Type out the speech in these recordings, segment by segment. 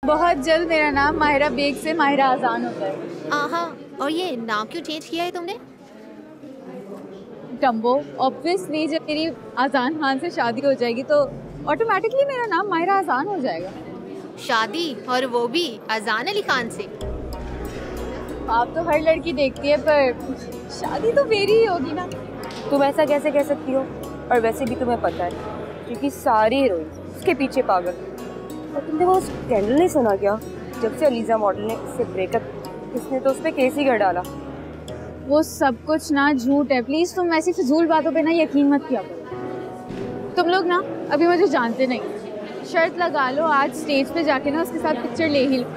बहुत जल्द मेरा नाम माहिरा बेग से माहिरा अजान होता है। आहा, और ये नाम क्यों चेंज किया है तुमने? टम्बो, ऑब्वियसली जब मेरी अजान खान से शादी हो जाएगी तो ऑटोमेटिकली मेरा नाम माहिरा अजान हो जाएगा। शादी, और वो भी अजान अली खान से? आप तो हर लड़की देखती है, पर शादी तो मेरी ही होगी ना। तुम ऐसा कैसे कह सकती हो? और वैसे भी तुम्हें पता है क्योंकि सारी हीरोइन उसके पीछे पागल। और तुमने वो स्कैंडल नहीं सुना क्या? जब से अलीजा मॉडल ने इससे ब्रेकअप, इसने तो उस पर केस ही कर डाला। वो सब कुछ ना झूठ है। प्लीज तुम ऐसी फिजूल बातों पे ना यकीन मत किया करो। तुम लोग ना अभी मुझे जानते नहीं। शर्त लगा लो आज स्टेज पे जाके ना उसके साथ पिक्चर ले ही लो।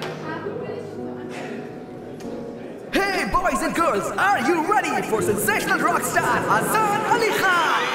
Hey boys and girls, are you ready for sensational rock star Azan Ali Khan?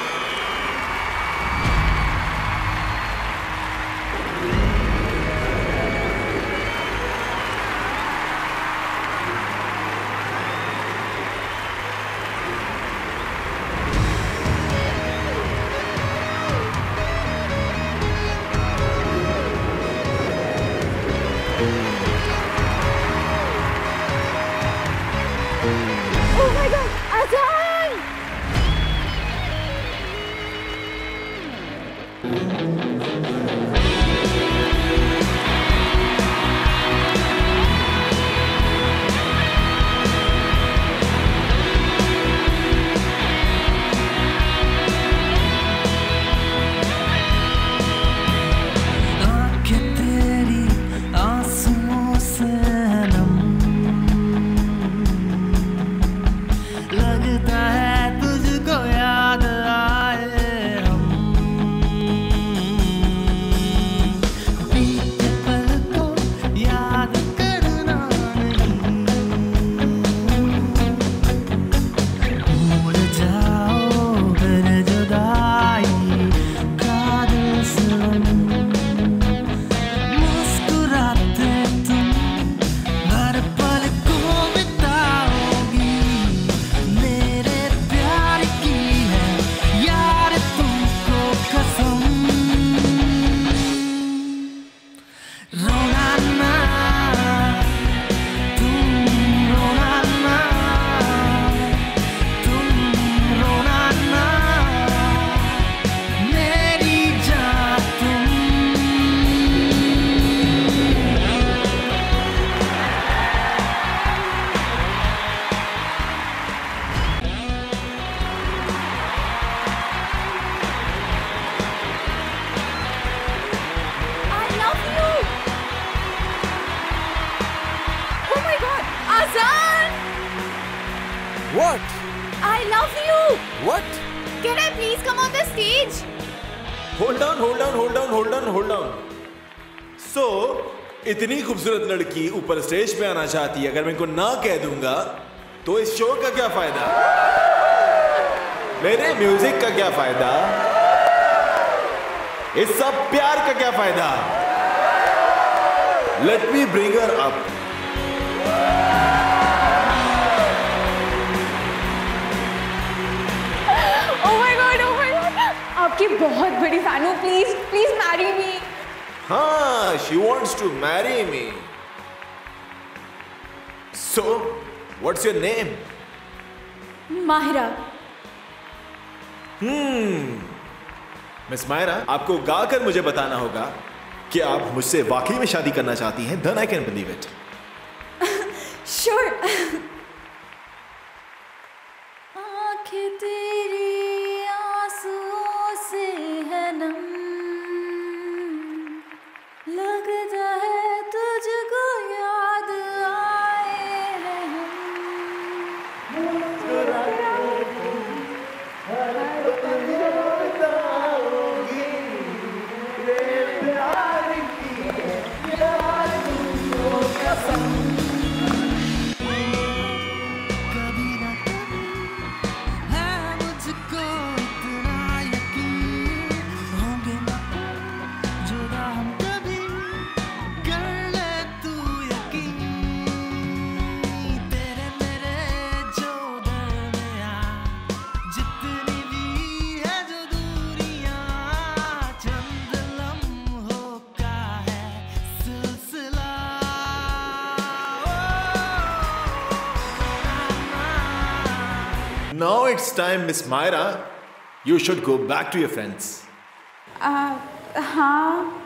Oh my God, Azan! What? I love you! What? Can I please come on the stage? Hold on, hold on, hold on, hold on, hold on. So, इतनी खूबसूरत लड़की ऊपर stage पे आना चाहती है, अगर मैं इनको ना कह दूंगा तो इस शो का क्या फायदा? मेरे म्यूजिक का क्या फायदा? इस सब प्यार का क्या फायदा? Let me bring her up. आपकी बहुत बड़ी फैन हूँ। Please please marry me. हाँ, she wants to marry me. So, what's your name? Mahira. Miss Myra, आपको गाकर मुझे बताना होगा कि आप मुझसे वाकई में शादी करना चाहती हैं। Then I can believe it. Sure. Now it's time, Miss Myra. You should go back to your friends. हाँ,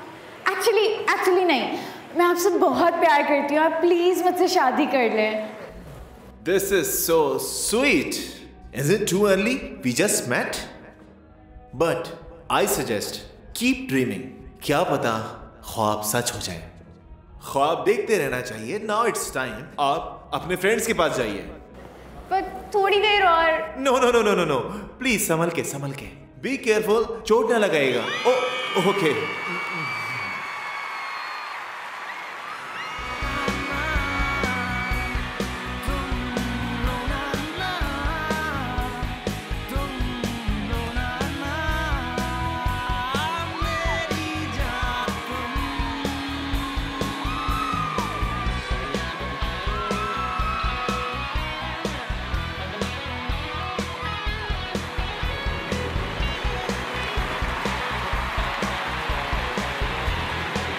एक्चुअली नहीं, मैं आपसे बहुत प्यार करती हूँ, आप प्लीज मुझसे शादी कर लें। This is so sweet. Is it too early? We just met. But I suggest keep dreaming. क्या पता ख्वाब सच हो जाए। ख्वाब देखते रहना चाहिए। Now it's time. आप अपने फ्रेंड्स के पास जाइए। पर थोड़ी देर और। No. Please संभल के। Be careful. चोट ना लगाएगा। Oh, okay.